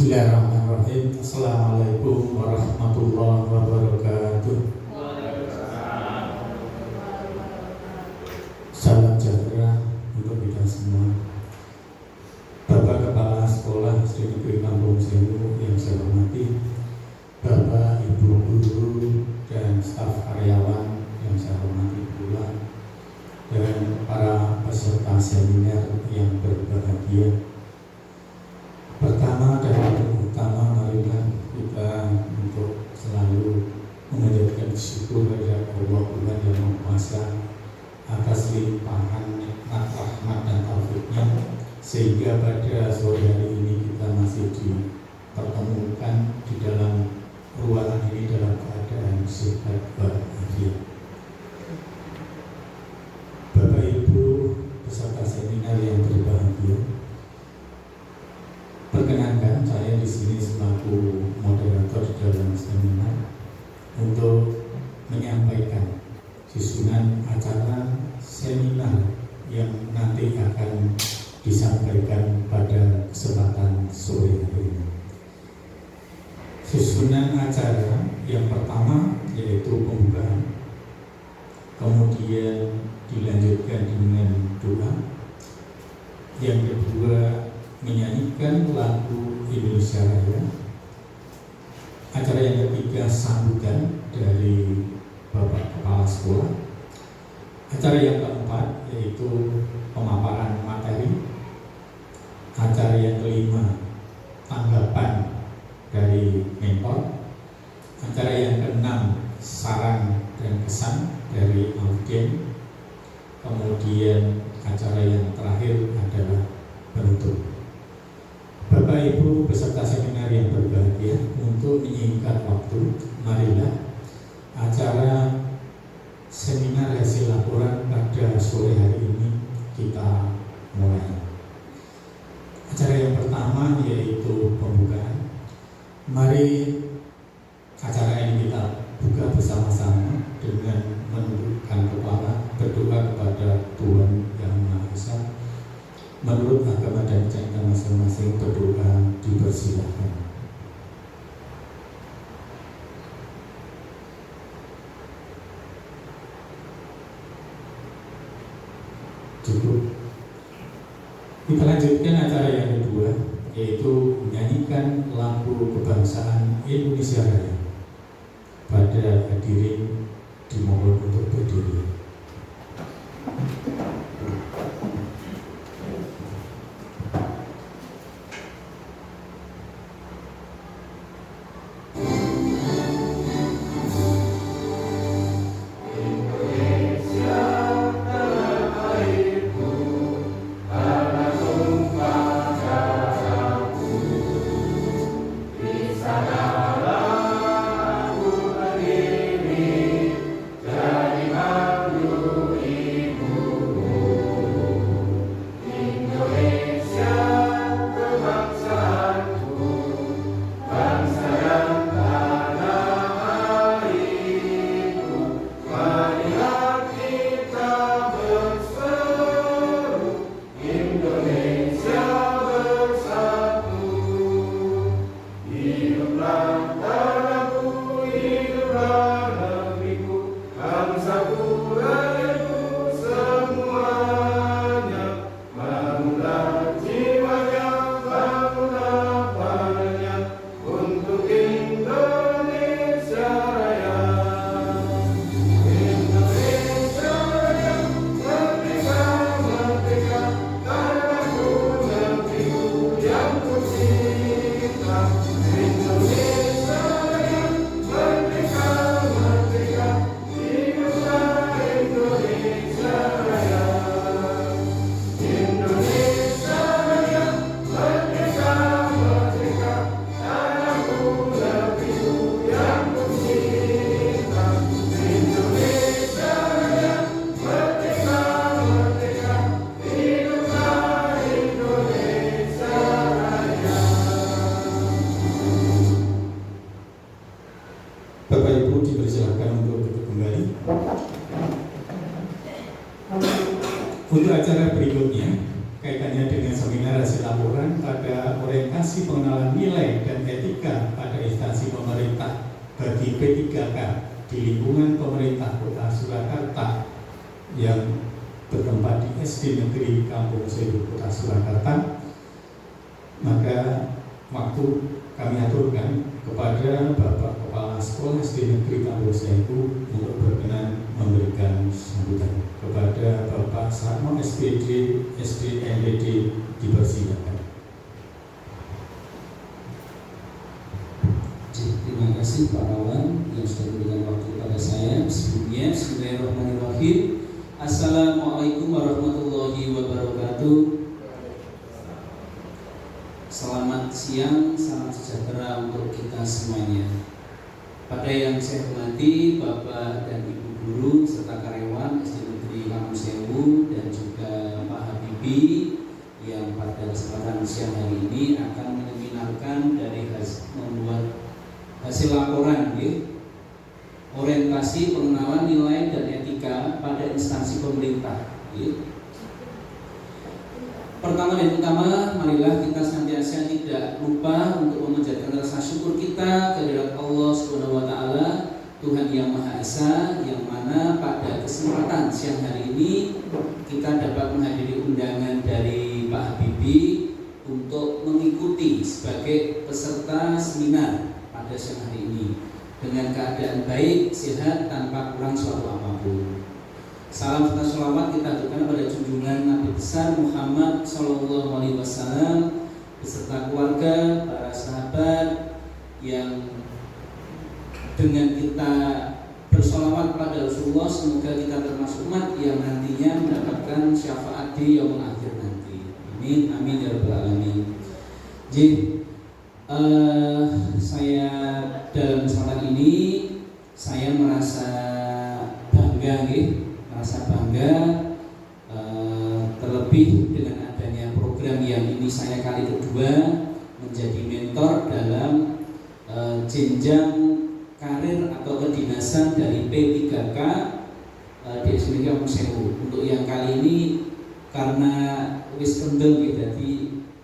Bismillahirrahmanirrahim. Assalamualaikum warahmatullahi wabarakatuh. Salam sejahtera untuk kita semua. Bapak Kepala Sekolah SD Negeri Kampung Sewu yang saya hormati, Bapak Ibu guru dan staf karyawan yang saya hormati pula, dan para peserta seminar yang berbahagia. Pertama dan paling utama, marilah kita untuk selalu menjadikan syukur kepada Allah Tuhan yang Maha Kuasa atas limpahan nikmat, rahmat dan taufik-Nya, sehingga pada sore hari ini kita masih dipertemukan di dalam ruangan ini dalam keadaan sehat walafiat. Bapak Ibu peserta seminar yang berbahagia, perkenankan saya di sini selaku moderator dalam seminar untuk menyampaikan susunan acara seminar yang nanti akan disampaikan pada kesempatan sore hari ini. Susunan acara yang pertama yaitu pembukaan, kemudian dilanjutkan dengan doa, yang kedua menyanyikan lagu Indonesia Raya, acara yang ketiga sambutan dari Bapak Kepala Sekolah, acara yang keempat yaitu pemaparan materi, acara yang kelima tanggapan dari mentor, acara yang keenam saran dan kesan dari audien, kemudian acara yang terakhir adalah penutup. Bapak Ibu peserta seminar yang berbahagia, untuk menyingkat waktu, marilah acara seminar hasil laporan pada sore hari ini kita mulai. Acara yang pertama yaitu pembukaan. Mari acara ini kita buka bersama-sama dengan menundukkan kepala, berdoa kepada Tuhan Yang Maha Esa. Menurut agama dan cara masing-masing berdoa dipersilahkan. Cukup. Kita lanjutkan acara yang kedua, yaitu menyanyikan lagu kebangsaan Indonesia Raya. Pada hadirin dimohon untuk berdiri. Untuk acara berikutnya kaitannya dengan seminar hasil laporan pada orientasi pengenalan nilai dan etika pada instansi pemerintah bagi P3K di lingkungan pemerintah Kota Surakarta yang bertempat di SD Negeri Kampung Sewu Kota Surakarta, maka waktu kami aturkan kepada Bapak Kepala Sekolah SD Negeri Kampung Sewu untuk berkenan memberikan sambutan. Kepada Bapak Sarmo SPD SD NED dipersilakan. Terima kasih Pak Rawan yang sudah memberikan waktu kepada saya. Sebelumnya, bismillahirrahmanirrahim. Assalamualaikum warahmatullahi wabarakatuh. Selamat siang, salam sejahtera untuk kita semuanya. Pada yang saya hormati Bapak dan Ibu guru serta karyawan SD Negeri Kampung Sewu dan juga Pak Habibie yang pada kesempatan siang hari ini akan menyeminarkan dari membuat hasil laporan orientasi pengenalan nilai dan etika pada instansi pemerintah. Pertama dan utama, marilah kita senantiasa tidak lupa untuk memanjatkan rasa syukur kita kehadirat Allah Subhanahu wa taala, Tuhan yang Maha Esa, yang mana pada kesempatan siang hari ini kita dapat menghadiri undangan dari Pak Habibie untuk mengikuti sebagai peserta seminar pada siang hari ini dengan keadaan baik, sehat, tanpa kurang suatu apapun. Salam serta sholawat kita aturkan pada junjungan Nabi besar Muhammad Sallallahu Alaihi Wasallam beserta keluarga, para sahabat yang dengan kita bersolawat pada Rasulullah, semoga kita termasuk umat yang nantinya mendapatkan syafaat di yaumul akhir nanti. Amin, amin ya rabbal alamin. Jadi saya dalam kesempatan ini saya merasa bangga, terlebih dengan adanya program yang ini saya kali kedua menjadi mentor dalam jenjang karir atau kedinasan dari P3K di SD Kampung Sewu. Untuk yang kali ini karena wis kendel jadi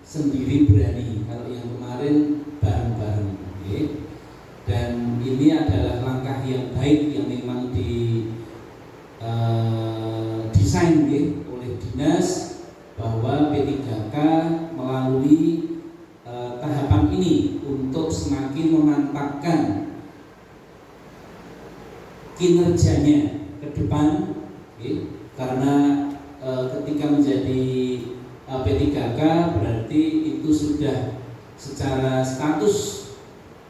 sendiri berani, kalau yang kemarin bareng-bareng. Dan ini adalah langkah yang baik yang memang desain oleh dinas bahwa P3K melalui tahapan ini untuk semakin memantapkan kinerjanya ke depan, karena ketika menjadi P3K berarti itu sudah secara status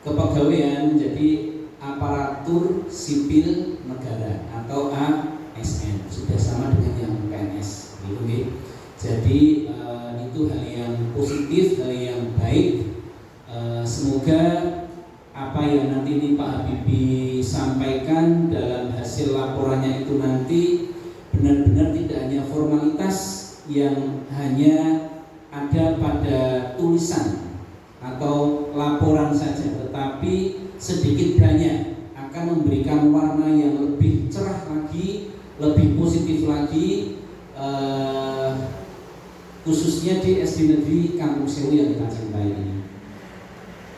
kepegawaian menjadi aparatur sipil negara atau ASN, sudah sama dengan yang PNS gitu. Jadi itu hal yang positif, hal yang baik. Semoga apa yang nanti ini Pak Habibie sampaikan dalam hasil laporannya itu nanti benar-benar tidak hanya formalitas yang hanya ada pada tulisan atau laporan saja, tetapi sedikit banyak akan memberikan warna yang lebih cerah lagi, lebih positif lagi, khususnya di SD Negeri Kampung Sewu yang kita cintai ini.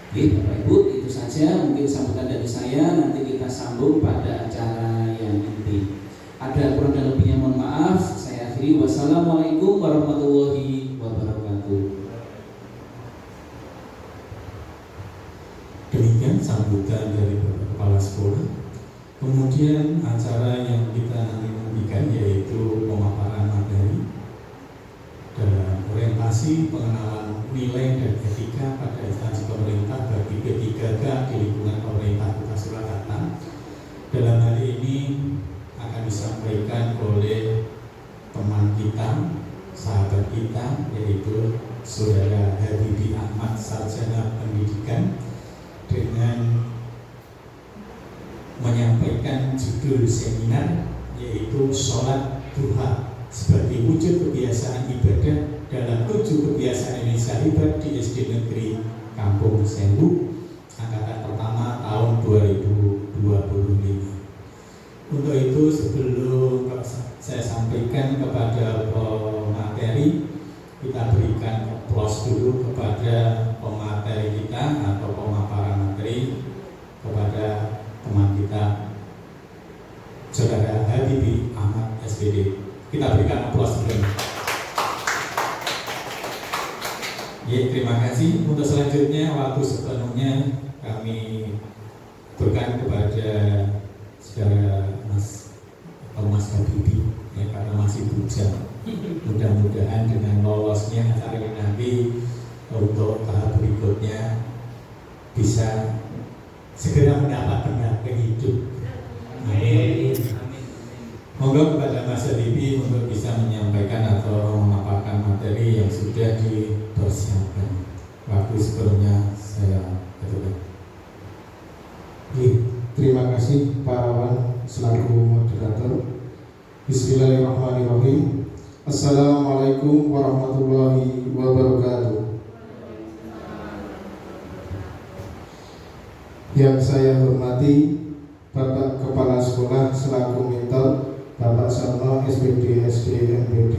Oke, Bapak Ibu, itu saja mungkin sambutan dari saya. Nanti kita sambung pada acara yang inti. Ada kurang dan lebihnya mohon maaf. Saya akhiri. Wassalamualaikum warahmatullahi wabarakatuh. Demikian sambutan dari Bapak Kepala Sekolah. Kemudian acara yang kita nantikan yaitu pemaparan materi dalam orientasi pengenalan nilai dan etika pada instansi pemerintah bagi P3K di lingkungan pemerintah Kota Surakarta. Dalam hari ini akan disampaikan oleh teman kita, sahabat kita, yaitu Saudara Habibie Ahmad, Sarjana Pendidikan, dengan menyampaikan judul seminar yaitu Sholat Duha sebagai wujud kebiasaan ibadah dalam 7 kebiasaan Indonesia hebat di SD Negeri Kampung Sewu angkatan pertama tahun 2025. Untuk itu sebelum saya sampaikan kepada pemateri, kita berikan aplaus dulu kepada pemateri kita atau pemaparan materi, kepada teman kita Saudara Habibie Ahmad SPD. Kita berikan aplaus dulu. Ya, terima kasih. Untuk selanjutnya waktu sepenuhnya kami berikan kepada saudara Mas Habibie, ya, karena masih bujang. Mudah-mudahan dengan lolosnya acara ini nanti untuk tahap berikutnya bisa segera mendapat tenaga hidup. Amin. Monggo kepada Mas Habibie untuk bisa menyampaikan atau memaparkan materi yang sudah dipersiapkan. Waktu sebelumnya saya katakan. Terima kasih Pak Awan selaku moderator. Bismillahirrahmanirrahim. Assalamualaikum warahmatullahi wabarakatuh. Yang saya hormati Bapak Kepala Sekolah selaku mentor Bapak Sarno SPD SD MPD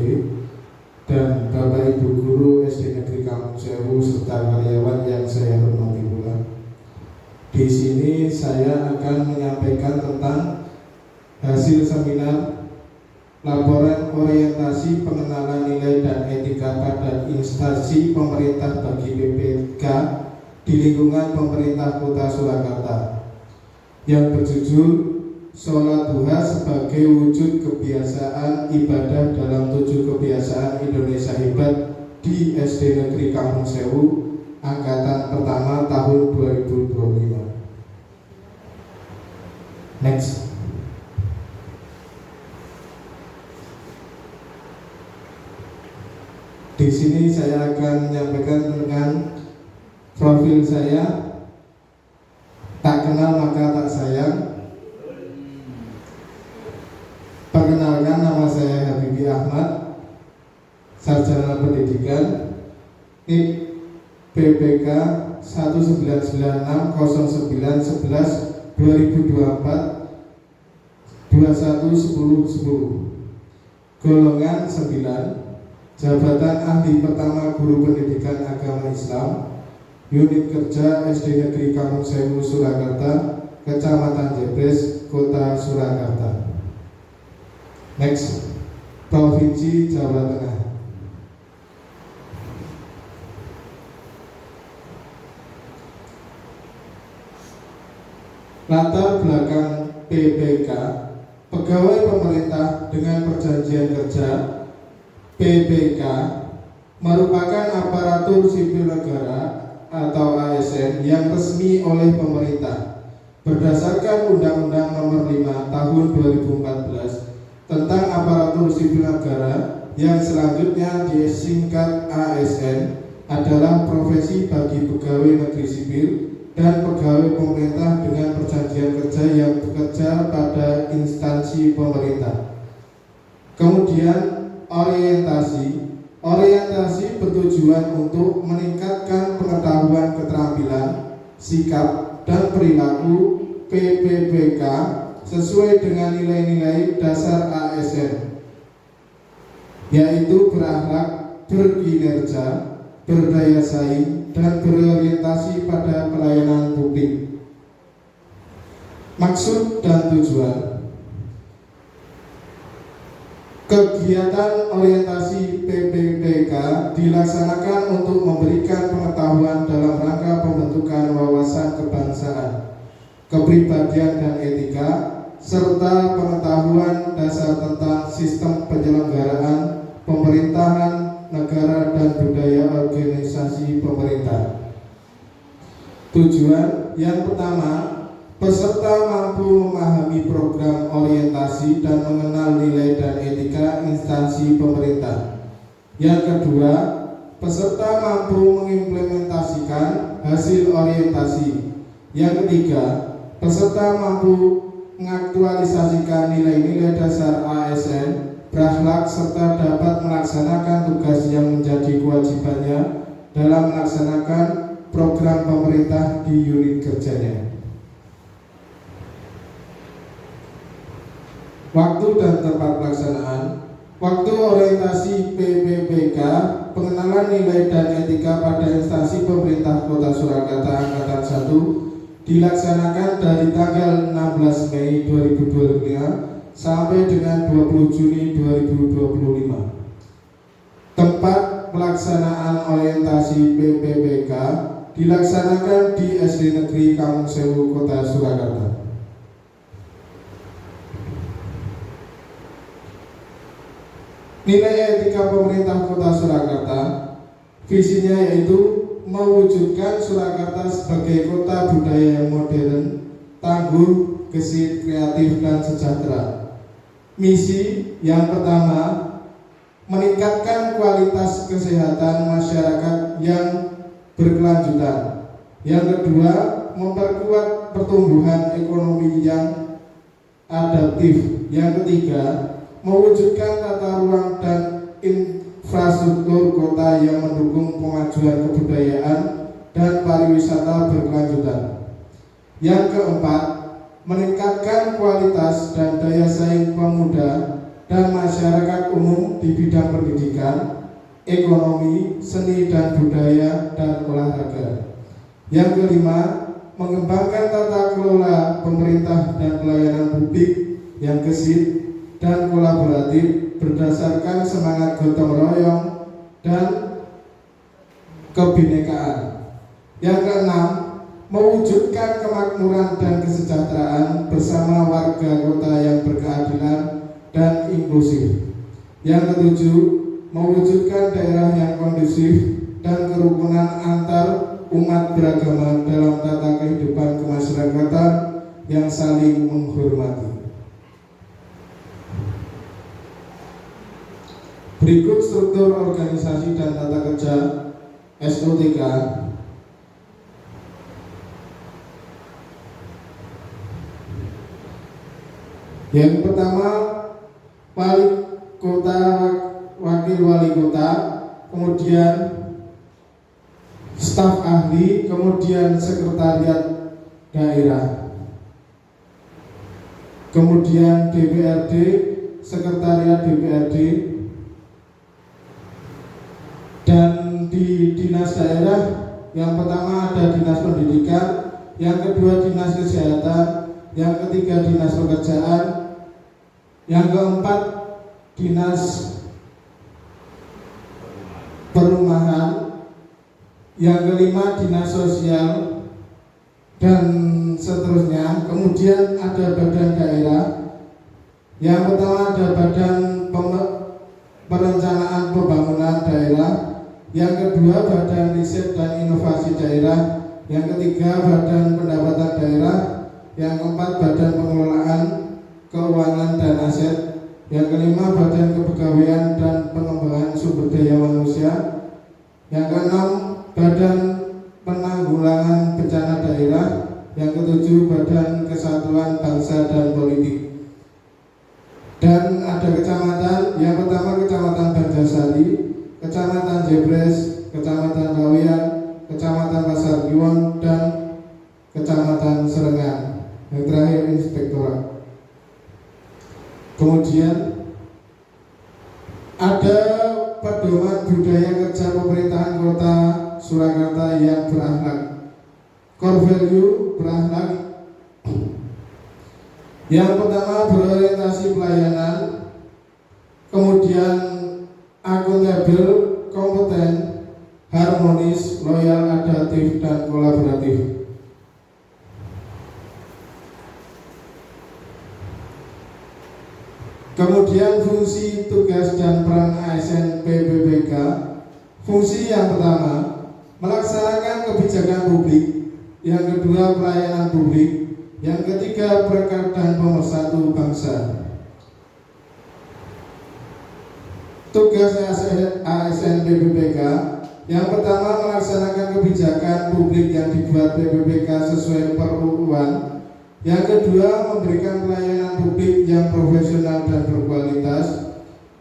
dan Bapak Ibu Guru SD Negeri Kampung Sewu serta karyawan yang saya hormati pula. Di sini saya akan menyampaikan tentang hasil seminar laporan orientasi pengenalan nilai dan etika pada instansi pemerintah bagi PPK di lingkungan pemerintah Kota Surakarta yang berjudul Sholat Duha sebagai wujud kebiasaan ibadah dalam 7 kebiasaan Indonesia Hebat di SD Negeri Kampung Sewu Angkatan Pertama tahun 2025. Next. Di sini saya akan menyampaikan dengan profil saya. Tak kenal maka tak sayang. Perkenalkan, nama saya Habibie Ahmad, Sarjana Pendidikan, NIP PPK 19960911 2024 211010, golongan 9, jabatan ahli pertama guru pendidikan agama Islam, unit kerja SD Negeri Kampung Sewu Surakarta, Kecamatan Jebres, Kota Surakarta. Next, Provinsi Jawa Tengah. Latar belakang PPK, pegawai pemerintah dengan perjanjian kerja. PPK merupakan aparatur sipil negara atau ASN yang resmi oleh pemerintah berdasarkan Undang-Undang Nomor 5 Tahun 2014 tentang aparatur sipil negara, yang selanjutnya disingkat ASN, adalah profesi bagi pegawai negeri sipil dan pegawai pemerintah dengan perjanjian kerja yang bekerja pada instansi pemerintah. Kemudian orientasi bertujuan untuk meningkatkan pengetahuan, keterampilan, sikap, dan perilaku PPPK sesuai dengan nilai-nilai dasar ASN, yaitu berakhlak, berkinerja, berdaya saing, dan berorientasi pada pelayanan publik. Maksud dan tujuan kegiatan orientasi PPPK dilaksanakan untuk memberikan pengetahuan dalam rangka pembentukan wawasan kebangsaan, kepribadian dan etika, serta pengetahuan dasar tentang sistem penyelenggaraan pemerintahan negara dan budaya organisasi pemerintah. Tujuan yang pertama, peserta mampu memahami program orientasi dan mengenal nilai dan etika instansi pemerintah. Yang kedua, peserta mampu mengimplementasikan hasil orientasi. Yang ketiga, peserta mampu mengaktualisasikan nilai-nilai dasar ASN, berakhlak, serta dapat melaksanakan tugas yang menjadi kewajibannya dalam melaksanakan program pemerintah di unit kerjanya. Waktu dan tempat pelaksanaan. Waktu orientasi PPPK pengenalan pengenalan nilai dan etika pada instansi pemerintah Kota Surakarta Angkatan 1 dilaksanakan dari tanggal 16 Mei 2025 sampai dengan 20 Juni 2025. Tempat pelaksanaan orientasi PPPK dilaksanakan di SD Negeri Kampung Sewu, Kota Surakarta. Nilai etika pemerintah Kota Surakarta, visinya yaitu mewujudkan Surakarta sebagai kota budaya yang modern, tangguh, gesit, kreatif, dan sejahtera. Misi yang pertama, meningkatkan kualitas kesehatan masyarakat yang berkelanjutan. Yang kedua, memperkuat pertumbuhan ekonomi yang adaptif. Yang ketiga, mewujudkan tata ruang dan infrastruktur kota yang mendukung kemajuan kebudayaan dan pariwisata berkelanjutan. Yang keempat, meningkatkan kualitas dan daya saing pemuda dan masyarakat umum di bidang pendidikan, ekonomi, seni dan budaya, dan olahraga. Yang kelima, mengembangkan tata kelola pemerintah dan pelayanan publik yang gesit dan kolaboratif berdasarkan semangat gotong royong dan kebinekaan. Yang keenam, mewujudkan kemakmuran dan kesejahteraan bersama warga kota yang berkeadilan dan inklusif. Yang ketujuh, mewujudkan daerah yang kondusif dan kerukunan antar umat beragama dalam tata kehidupan kemasyarakatan yang saling menghormati. Berikut struktur organisasi dan tata kerja SOTK. Yang pertama, wali kota, wakil wali kota, kemudian staf ahli, kemudian sekretariat daerah, kemudian DPRD, sekretariat DPRD, dan di dinas daerah yang pertama ada dinas pendidikan, yang kedua dinas kesehatan, yang ketiga dinas pekerjaan, yang keempat dinas perumahan, yang kelima dinas sosial, dan seterusnya. Kemudian ada badan daerah, yang pertama ada badan perencanaan pembangunan daerah, yang kedua badan riset dan inovasi daerah, yang ketiga badan pendapatan daerah, yang keempat badan pengelolaan keuangan dan aset, yang kelima badan kepegawaian dan pengembangan sumber daya manusia, yang keenam badan penanggulangan bencana daerah, yang ketujuh badan kesatuan bangsa dan politik. Dan ada kecamatan, yang pertama kecamatan Banjarsari, kecamatan Jebres, kecamatan Kawian, kecamatan Pasar Kliwon, dan kecamatan Serengan. Yang terakhir inspektorat. Kemudian ada pedoman budaya kerja pemerintahan Kota Surakarta yang berakhlak. Core value berakhlak. Yang pertama berorientasi pelayanan, kemudian akuntabel, kompeten, harmonis, loyal, adaptif, dan kolaboratif. Kemudian fungsi, tugas, dan peran ASN PPPK. Fungsi yang pertama, melaksanakan kebijakan publik. Yang kedua, pelayanan publik. Yang ketiga, perekat dan pemersatu bangsa. Tugas ASN PPPK. Yang pertama, melaksanakan kebijakan publik yang dibuat PPPK sesuai per-UUan. Yang kedua, memberikan pelayanan publik yang profesional dan berkualitas.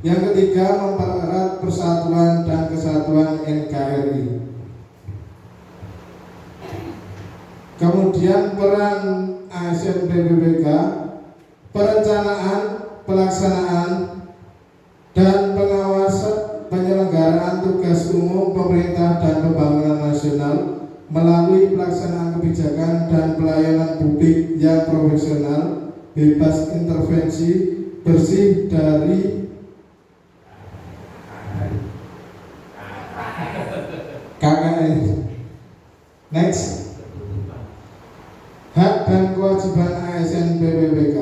Yang ketiga, mempererat persatuan dan kesatuan NKRI. Kemudian peran ASN PPPK, perencanaan, pelaksanaan, dan pengawasan penyelenggaraan tugas umum pemerintah dan pembangunan nasional melalui pelaksanaan kebijakan dan pelayanan publik yang profesional, bebas intervensi, bersih dari KKN. Next. Hak dan kewajiban ASN BPPK.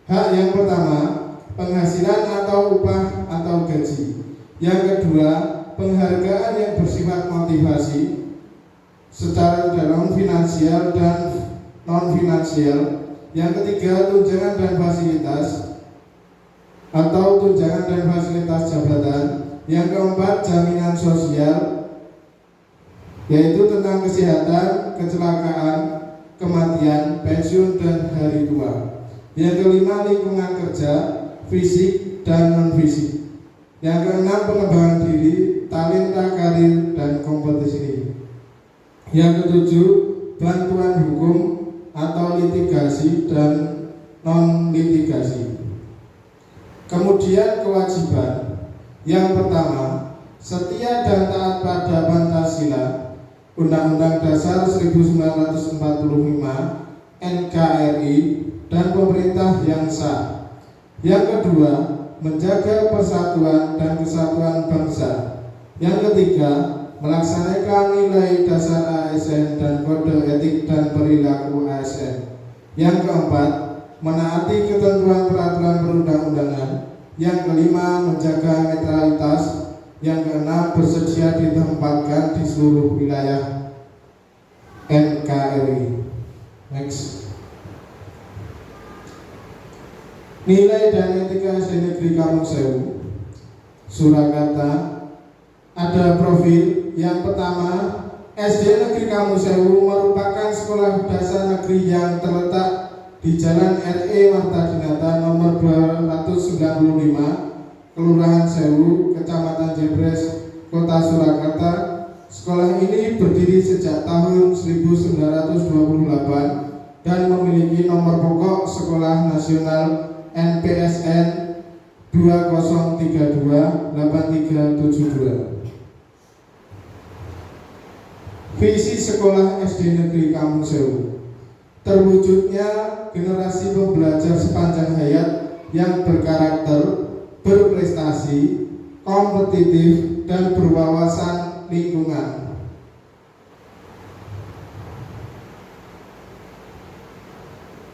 Hak yang pertama, penghasilan atau upah atau gaji. Yang kedua, penghargaan yang bersifat motivasi secara non finansial dan non finansial. Yang ketiga, tunjangan dan fasilitas atau tunjangan dan fasilitas jabatan. Yang keempat, jaminan sosial, yaitu tentang kesehatan, kecelakaan, kematian, pensiun, dan hari tua. Yang kelima, lingkungan kerja, fisik dan non fisik. Yang keenam, pengembangan diri, talenta, karir, dan kompetisi. Yang ketujuh, bantuan hukum atau litigasi dan non litigasi. Kemudian kewajiban. Yang pertama, setia dan taat pada Pancasila, Undang-Undang Dasar 1945, NKRI, dan pemerintah yang sah. Yang kedua, menjaga persatuan dan kesatuan bangsa. Yang ketiga, melaksanakan nilai dasar ASN dan kode etik dan perilaku ASN. Yang keempat, menaati ketentuan peraturan perundang-undangan. Yang kelima, menjaga netralitas. Yang keenam, bersedia ditempatkan di seluruh wilayah NKRI. Next. Nilai dan etika SD Negeri Kampung Sewu, Surakarta. Ada profil. Yang pertama, SD Negeri Kampung Sewu merupakan sekolah dasar negeri yang terletak di Jalan RE Martadinata nomor 295, Kelurahan Sewu, Kecamatan Jebres, Kota Surakarta. Sekolah ini berdiri sejak tahun 1928 dan memiliki nomor pokok Sekolah Nasional NPSN 20328372. Visi sekolah SD Negeri Kampung Sewu. Terwujudnya generasi pembelajar sepanjang hayat yang berkarakter, berprestasi, kompetitif, dan berwawasan lingkungan.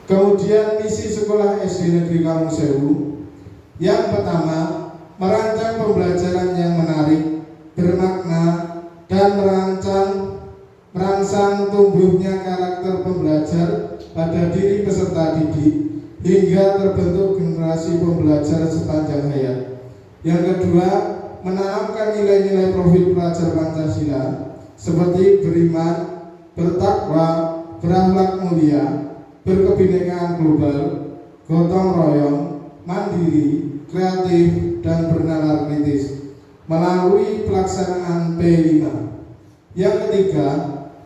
Kemudian misi sekolah SD Negeri Kampung Sewu. Yang pertama, merancang pembelajaran yang menarik, bermakna, dan merangsang tumbuhnya karakter pembelajar pada diri peserta didik hingga terbentuk generasi pembelajar sepanjang hayat. Yang kedua, menanamkan nilai-nilai profil pelajar Pancasila seperti beriman, bertakwa, berakhlak mulia, berkebinekaan global, gotong royong, mandiri, kreatif, dan bernalar kritis melalui pelaksanaan P5. Yang ketiga,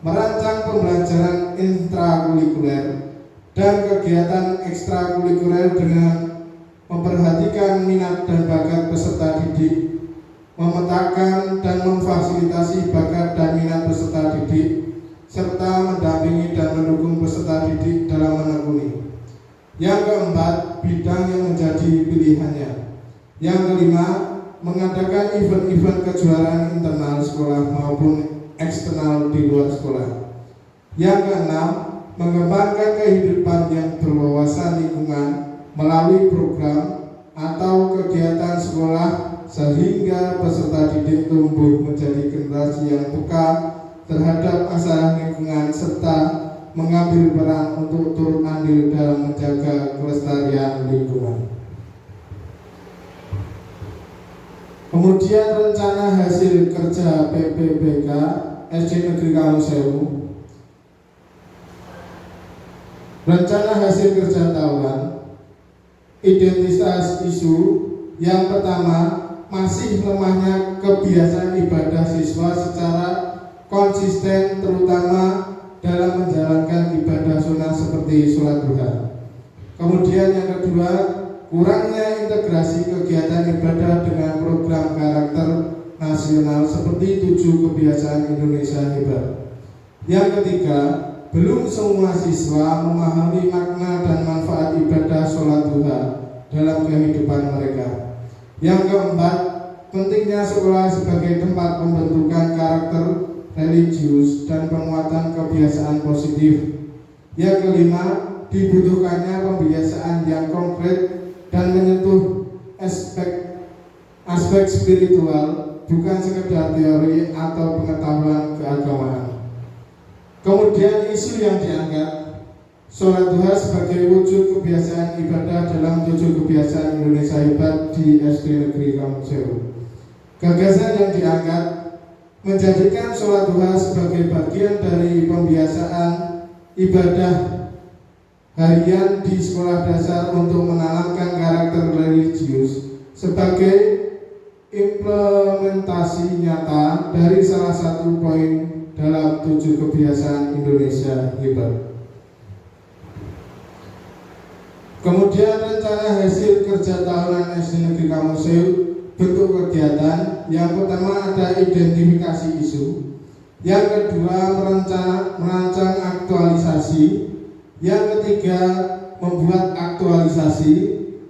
merancang pembelajaran intrakurikuler dan kegiatan ekstrakurikuler dengan memperhatikan minat dan bakat peserta didik, memetakan dan memfasilitasi bakat dan minat peserta didik, serta mendampingi dan mendukung peserta didik dalam menekuni. Yang keempat, bidang yang menjadi pilihannya. Yang kelima, mengadakan event-event kejuaraan internal sekolah maupun eksternal di luar sekolah. Yang keenam, mengembangkan kehidupan yang berwawasan lingkungan melalui program atau kegiatan sekolah sehingga peserta didik tumbuh menjadi generasi yang peka terhadap masalah lingkungan serta mengambil peran untuk turut andil dalam menjaga kelestarian lingkungan. Kemudian rencana hasil kerja PPPK SD Negeri Kampung Sewu. Rencana hasil kerja tahunan. Identitas isu. Yang pertama, masih lemahnya kebiasaan ibadah siswa secara konsisten terutama dalam menjalankan ibadah sunnah seperti sholat duha. Kemudian yang kedua, kurangnya integrasi kegiatan ibadah dengan program karakter nasional seperti 7 kebiasaan Indonesia hebat. Yang ketiga, belum semua siswa memahami makna dan manfaat ibadah sholat duha dalam kehidupan mereka. Yang keempat, pentingnya sekolah sebagai tempat pembentukan karakter religius dan penguatan kebiasaan positif. Yang kelima, dibutuhkannya pembiasaan yang konkret dan menyentuh aspek spiritual, bukan sekedar teori atau pengetahuan keagamaan. Kemudian isu yang diangkat, sholat duha sebagai wujud kebiasaan ibadah dalam 7 kebiasaan Indonesia hebat di SD Negeri Kampung Sewu. Gagasan yang diangkat menjadikan sholat duha sebagai bagian dari pembiasaan ibadah harian di sekolah dasar untuk menanamkan karakter religius sebagai implementasi nyata dari salah satu poin dalam 7 kebiasaan Indonesia hebat. Kemudian rencana hasil kerja tahunan SD Negeri Kampung Sewu, bentuk kegiatan. Yang pertama ada identifikasi isu. Yang kedua merancang aktualisasi. Yang ketiga membuat aktualisasi.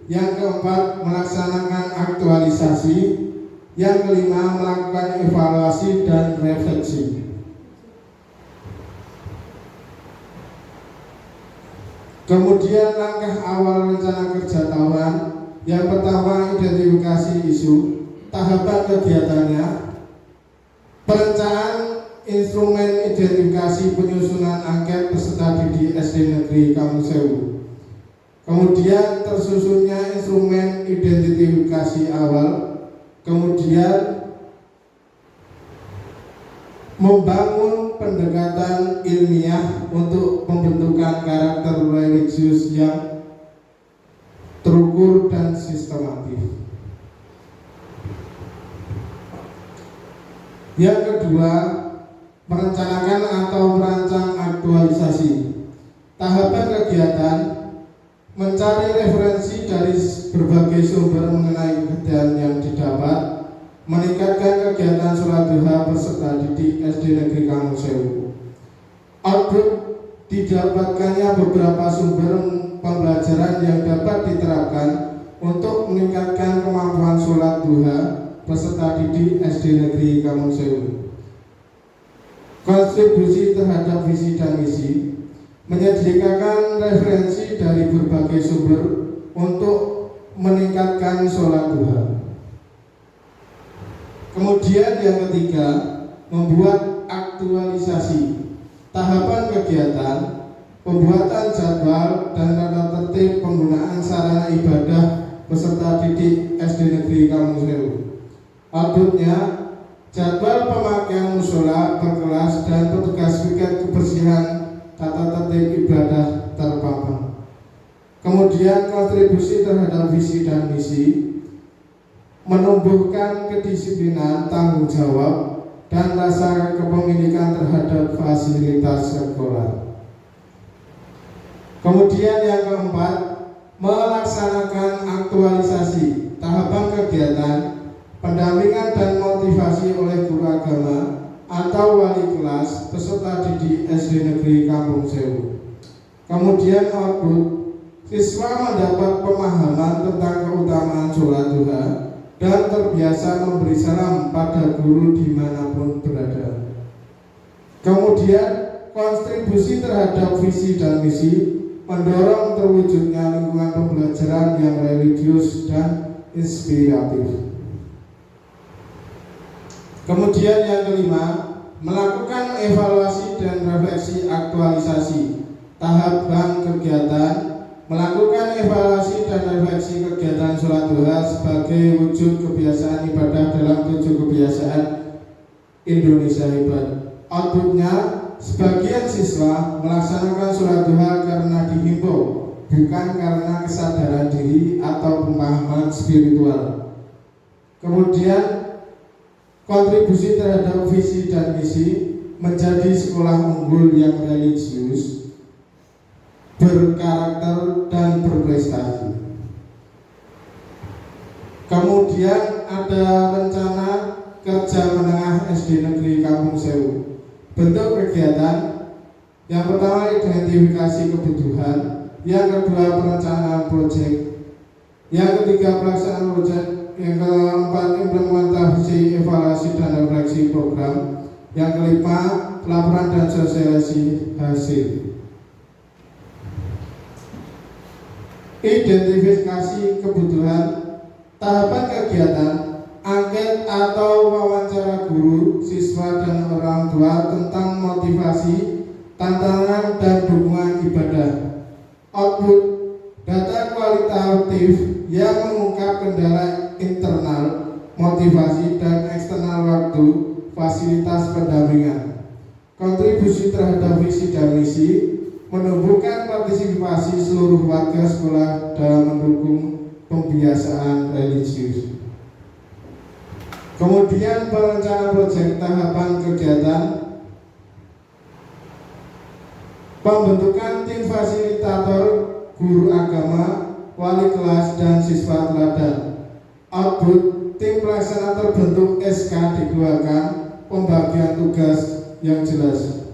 Yang keempat melaksanakan aktualisasi. Yang kelima melakukan evaluasi dan refleksi. Kemudian langkah awal rencana kerja tahunan. Yang pertama identifikasi isu, tahapan kegiatannya, perencanaan instrumen identifikasi penyusunan angket peserta didik SD Negeri Kampung Sewu. Kemudian tersusunnya instrumen identifikasi awal. Kemudian membangun pendekatan ilmiah untuk pembentukan karakter religius yang terukur dan sistematis. Yang kedua, merencanakan atau merancang aktualisasi. Tahapan kegiatan mencari referensi dari berbagai sumber mengenai kegiatan yang didapat, meningkatkan kegiatan sholat duha peserta didik SD Negeri Kampung Sewu. Output didapatkannya beberapa sumber pembelajaran yang dapat diterapkan untuk meningkatkan kemampuan sholat duha peserta didik SD Negeri Kampung Sewu. Kontribusi terhadap visi dan misi, menyediakan referensi dari berbagai sumber untuk meningkatkan sholat duha. Kemudian yang ketiga, membuat aktualisasi. Tahapan kegiatan, pembuatan jadwal dan tata tertib penggunaan sarana ibadah peserta didik SD Negeri Kampung Sewu. Outputnya, jadwal pemakaian musola per kelas dan petugas piket kebersihan tata tertib ibadah terpampang. Kemudian kontribusi terhadap visi dan misi, menumbuhkan kedisiplinan, tanggung jawab, dan rasa kepemilikan terhadap fasilitas sekolah. Kemudian yang keempat, melaksanakan aktualisasi. Tahapan kegiatan, pendampingan dan motivasi oleh guru agama atau wali kelas peserta didik SD Negeri Kampung Sewu. Kemudian output, siswa mendapat pemahaman tentang keutamaan sholat duha dan terbiasa memberi salam pada guru dimanapun berada. Kemudian kontribusi terhadap visi dan misi, mendorong terwujudnya lingkungan pembelajaran yang religius dan inspiratif. Kemudian yang kelima, melakukan evaluasi dan refleksi aktualisasi. Tahapan kegiatan, melakukan evaluasi dan refleksi kegiatan sholat duha sebagai wujud kebiasaan ibadah dalam 7 kebiasaan Indonesia hebat. Outputnya, sebagian siswa melaksanakan sholat duha karena dihimbau, bukan karena kesadaran diri atau pemahaman spiritual. Kemudian kontribusi terhadap visi dan misi, menjadi sekolah unggul yang religius, berkarakter dan berprestasi. Kemudian ada rencana kerja Remaja Menengah SD Negeri Kampung Sewu. Bentuk kegiatan: yang pertama identifikasi kebutuhan, yang kedua perencanaan proyek, yang ketiga pelaksanaan proyek, yang keempat implementasi, evaluasi dan refleksi program, yang kelima pelaporan dan sosialisasi hasil. Identifikasi kebutuhan. Tahapan kegiatan: angket atau wawancara guru, siswa dan orang tua tentang motivasi, tantangan dan dukungan ibadah. Output: data kualitatif yang mengungkap kendala internal, motivasi dan eksternal waktu, fasilitas pendampingan. Kontribusi terhadap visi dan misi: menumbuhkan partisipasi seluruh warga sekolah dalam mendukung pembiasaan religius. Kemudian perencanaan proyek. Tahapan kegiatan: pembentukan tim fasilitator, guru agama, wali kelas dan siswa teladan. Output: tim pelaksana terbentuk, SK dikeluarkan, pembagian tugas yang jelas.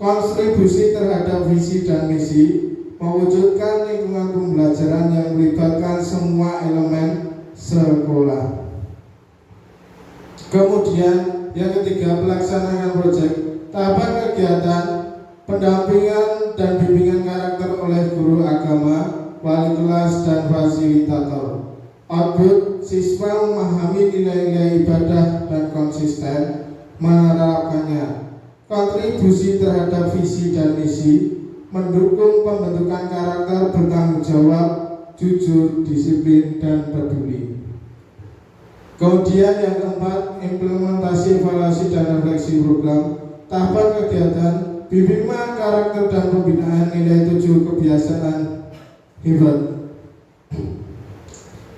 Kontribusi terhadap visi dan misi: mewujudkan lingkungan pembelajaran yang melibatkan semua elemen sekolah. Kemudian yang ketiga, pelaksanaan proyek. Tahapan kegiatan: pendampingan dan bimbingan karakter oleh guru agama, wali kelas dan fasilitator. Output: siswa memahami nilai-nilai ibadah dan konsisten menerapkannya. Kontribusi terhadap visi dan misi: mendukung pembentukan karakter bertanggung jawab, jujur, disiplin, dan peduli. Kemudian yang keempat, implementasi, evaluasi, dan refleksi program. Tahapan kegiatan: bimbingan karakter dan pembinaan nilai 7 kebiasaan hebat.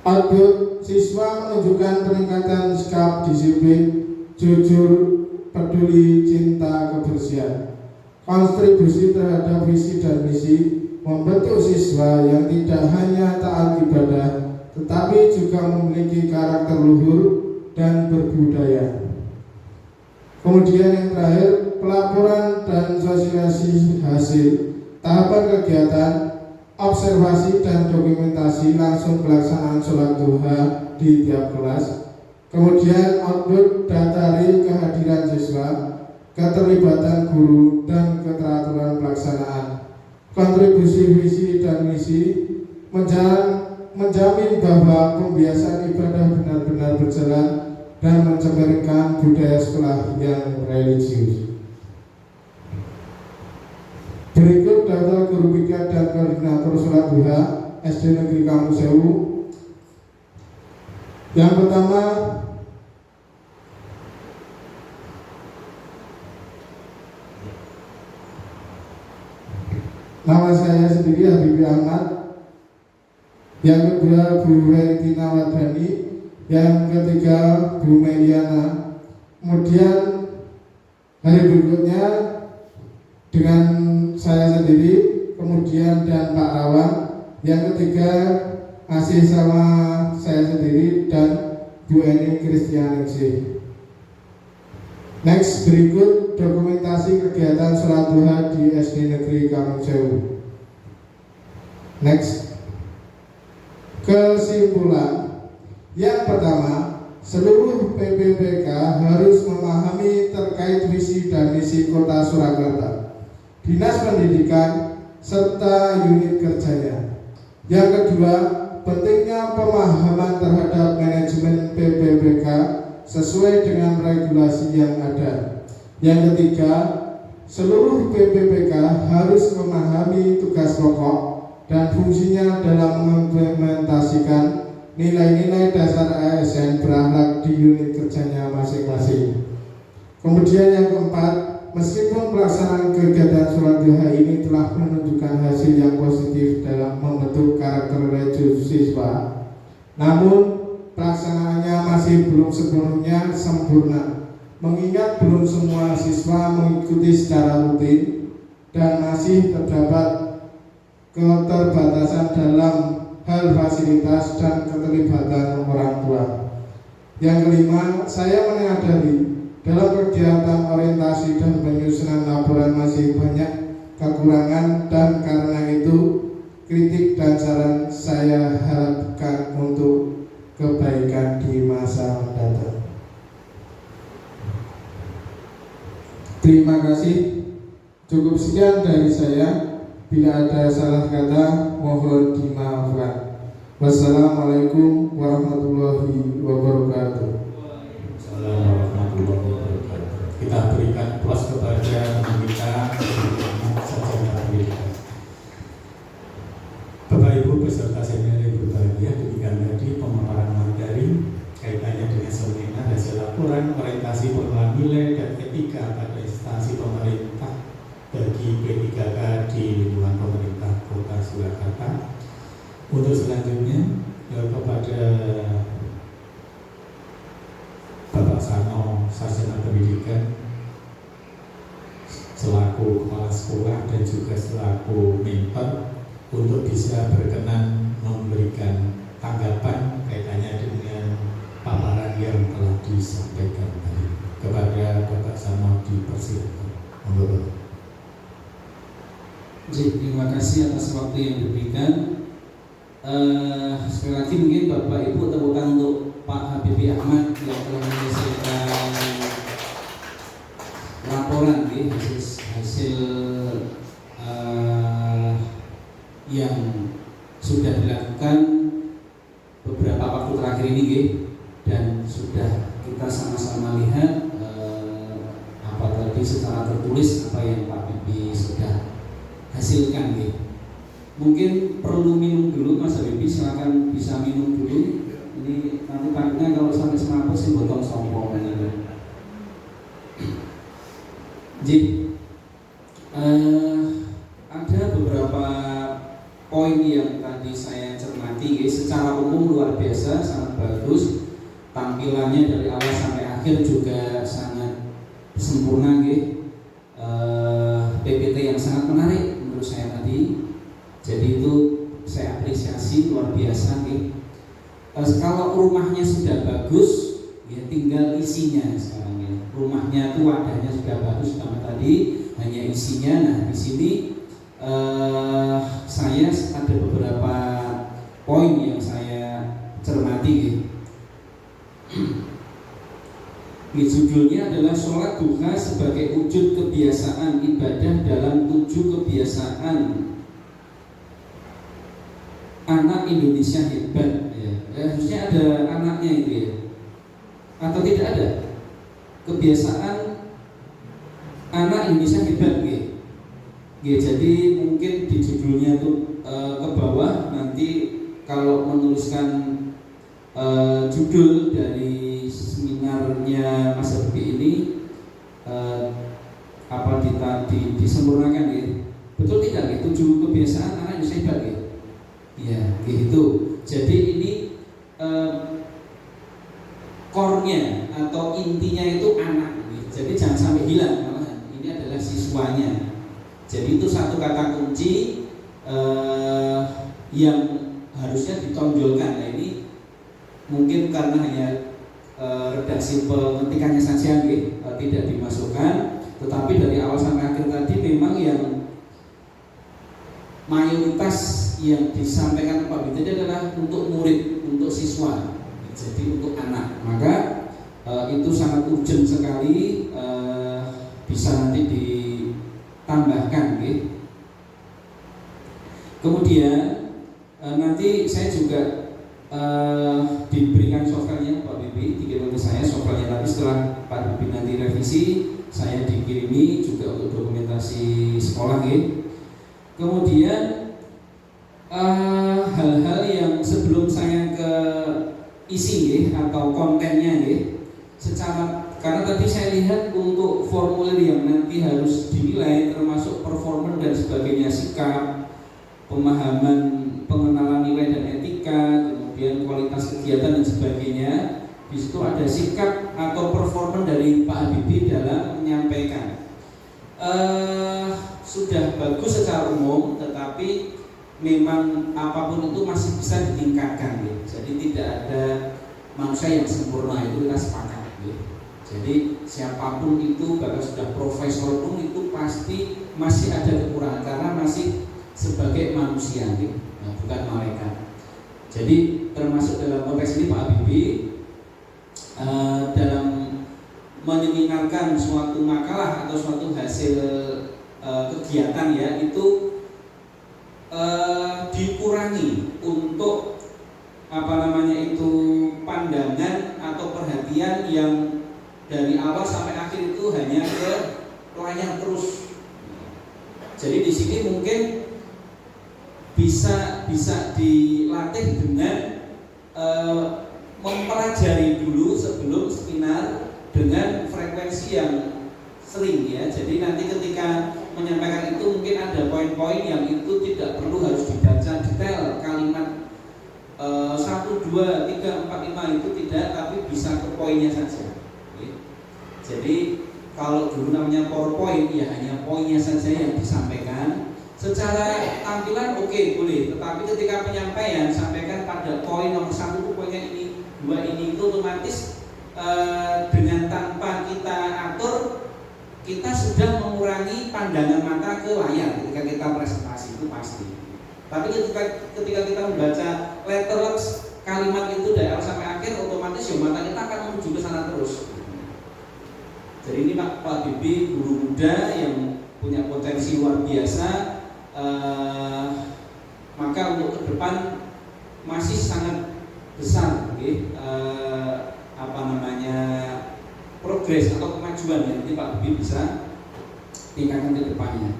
Output: siswa menunjukkan peningkatan sikap, disiplin, jujur, peduli, cinta, kebersihan. Kontribusi terhadap visi dan misi: membentuk siswa yang tidak hanya taat ibadah, tetapi juga memiliki karakter luhur dan berbudaya. Kemudian yang terakhir, pelaporan dan sosialisasi hasil. Tahapan kegiatan: observasi dan dokumentasi langsung pelaksanaan sholat duha di tiap kelas. Kemudian output: data real kehadiran siswa, keterlibatan guru, dan keteraturan pelaksanaan. Kontribusi visi dan misi: menjamin bahwa pembiasaan ibadah benar-benar berjalan dan mencerminkan budaya sekolah yang religius. Berikut data guru piket dan koordinator sholat duha SD Negeri Kampung Sewu. Yang pertama, nama saya sendiri Habibie Ahmad. Yang kedua Bu Veritina Wadani. Yang ketiga Bu Meliana. Kemudian hari berikutnya dengan saya sendiri, kemudian dan Pak Rawan. Yang ketiga masih sama saya sendiri dan Bu Eni Kristianingsih. Next, berikut dokumentasi kegiatan sholat duha di SD Negeri Kampung Sewu. Next. Kesimpulan. Yang pertama, seluruh PPPK harus memahami terkait visi dan misi Kota Surakarta, Dinas Pendidikan, serta unit kerjanya. Yang kedua, pentingnya pemahaman terhadap manajemen PPPK sesuai dengan regulasi yang ada. Yang ketiga, seluruh PPPK harus memahami tugas pokok dan fungsinya dalam mengimplementasikan nilai-nilai dasar ASN berakhlak di unit kerjanya masing-masing. Kemudian yang keempat, meskipun pelaksanaan kegiatan sholat duha ini telah menunjukkan hasil yang positif dalam membentuk karakter religius siswa, namun pelaksanaannya masih belum sepenuhnya sempurna, mengingat belum semua siswa mengikuti secara rutin dan masih terdapat keterbatasan dalam hal fasilitas dan keterlibatan orang tua. Yang kelima, saya menyadari dalam kegiatan orientasi dan penyusunan laporan masih banyak kekurangan, dan karena itu kritik dan saran saya harapkan untuk kebaikan di masa mendatang. Terima kasih. Cukup sekian dari saya. Bila ada salah kata, mohon dimaafkan. Wassalamualaikum warahmatullahi wabarakatuh. Assalamualaikum warahmatullahi wabarakatuh. Kita berikan plus kepada teman kita sarjana pendidikan. Bapak Ibu beserta senior yang berbahagia, demikian tadi pemaparan materi kaitannya dengan seminar hasil laporan orientasi pengelolaan nilai dan etika pada instansi pemerintah bagi P3K di lingkungan pemerintah Kota Surakarta. Untuk selanjutnya kepada Bapak Sarno, sarjana pendidikan selaku kepala sekolah dan juga selaku mentor untuk bisa berkenan memberikan tanggapan kaitannya dengan paparan yang telah disampaikan tadi. Kepada Bapak Sarno dipersilakan. Monggo. Terima kasih atas waktu yang diberikan. Sekali lagi mungkin Bapak Ibu tepukan untuk Pak Habibie Ahmad yang telah menyelesaikan laporan hasil yang sudah dilakukan beberapa waktu terakhir ini, dan sudah kita sama-sama lihat apa tadi secara tertulis apa yang Pak Habibie sudah hasilkan. Mungkin perlu minum dulu, Mas Habibie, silakan bisa minum dulu. Ini nanti takutnya kalau sampai semaput sih botol sompong. Ada beberapa poin yang tadi saya cermati, secara umum luar biasa, sangat bagus. Tampilannya dari awal sampai akhir juga sangat sempurna, PPT yang sangat menarik menurut saya tadi. Jadi itu saya apresiasi luar biasa. Kalau rumahnya sudah bagus, ya tinggal isinya sekarang. Rumahnya itu wadahnya sudah bagus sama tadi, hanya isinya. Nah di sini saya ada beberapa poin yang saya cermati. Judulnya adalah sholat duha sebagai wujud kebiasaan ibadah dalam 7 kebiasaan anak Indonesia hebat. Harusnya ada anaknya itu ya, atau tidak ada kebiasaan anak Indonesia hebat jadi mungkin di judulnya tuh ke bawah nanti kalau menuliskan judul dari seminarnya Mas Habibie ini disempurnakan betul tidak 7 kebiasaan anak Indonesia hebat ya gitu. Jadi ini core-nya atau intinya itu anak. Jadi jangan sampai hilang, malahan ini adalah siswanya. Jadi itu satu kata kunci yang harusnya ditonjolkan. Nah ini mungkin karena hanya redaksi pengetikannya saja tidak dimasukkan, tetapi dari awal sampai akhir tadi memang yang mayoritas yang disampaikan Pak Binti adalah untuk murid, untuk siswa, jadi untuk anak. Maka itu sangat urgent sekali, bisa nanti ditambahkan. Kemudian nanti saya juga diberikan softwarenya Pak Bibi, dikirim ke saya softwarenya tadi. Setelah Pak Bibi nanti revisi, saya dikirimi juga untuk dokumentasi sekolah. Kemudian hal-hal yang sebelum saya ke isi atau kontennya secara, karena tadi saya lihat untuk formulir yang nanti harus dinilai termasuk performa dan sebagainya, sikap, pemahaman, pengenalan nilai dan etika, kemudian kualitas kegiatan dan sebagainya. Di situ ada sikap atau performa dari Pak Habibie dalam menyampaikan. Sudah bagus secara umum, tetapi memang apapun itu masih bisa ditingkatkan. Jadi tidak ada manusia yang sempurna, itu kita sepakat ya. Jadi siapapun itu, bahkan sudah profesor pun itu pasti masih ada kekurangan karena masih sebagai manusia ya, bukan malaikat. Jadi termasuk dalam konteks ini Pak Habibie dalam menyeminarkan suatu makalah atau suatu hasil kegiatan ya, itu dikurangi untuk pandangan atau perhatian yang dari awal sampai akhir itu hanya ke layar terus. Jadi di sini mungkin bisa dilatih dengan mempelajari dulu sebelum seminar dengan frekuensi yang sering ya. Jadi nanti ketika menyampaikan itu mungkin ada poin-poin yang itu tidak perlu harus dibaca detail kalimat 1, 2, 3, 4, 5 itu tidak, tapi bisa ke poinnya saja ya. Jadi kalau dulu namanya PowerPoint ya hanya poinnya saja yang disampaikan. Secara tampilan oke, boleh, tetapi ketika penyampaian sampaikan pada poin nomor 1 itu poinnya ini, 2 ini, itu otomatis dengan tanpa kita atur kita sudah mengurangi pandangan mata ke layar ketika kita presentasi, itu pasti. Tapi ketika kita membaca letterless kalimat itu dari awal sampai akhir, otomatis ya mata kita akan menuju ke sana terus. Jadi ini Pak Habibie guru muda yang punya potensi luar biasa, maka untuk ke depan masih sangat besar progres atau kemajuan yang nanti Pak Habibie bisa tingkatkan ke depannya.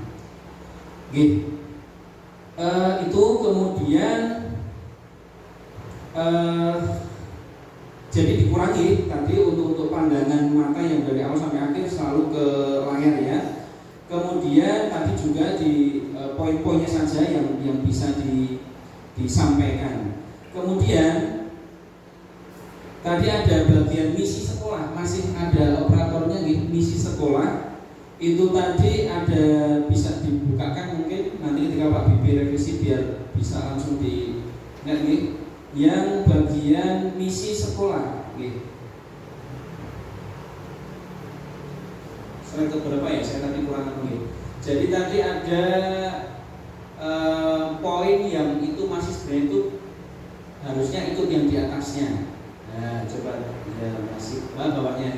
Itu kemudian jadi dikurangi tadi untuk pandangan mata yang dari awal sampai akhir selalu ke layar ya. Kemudian tadi juga di poin-poinnya saja yang bisa disampaikan. Kemudian tadi ada bagian misi sekolah, masih ada operatornya nih, misi sekolah. Itu tadi ada bisa dibukakan mungkin nanti ketika Pak Habibie revisi biar bisa langsung dilihat nih. Yang bagian misi sekolah slide keberapa ya, saya tadi kurang mungkin. Jadi tadi ada poin yang itu masih sebenarnya itu harusnya ikut yang di atasnya. Nah coba ya masih bawahnya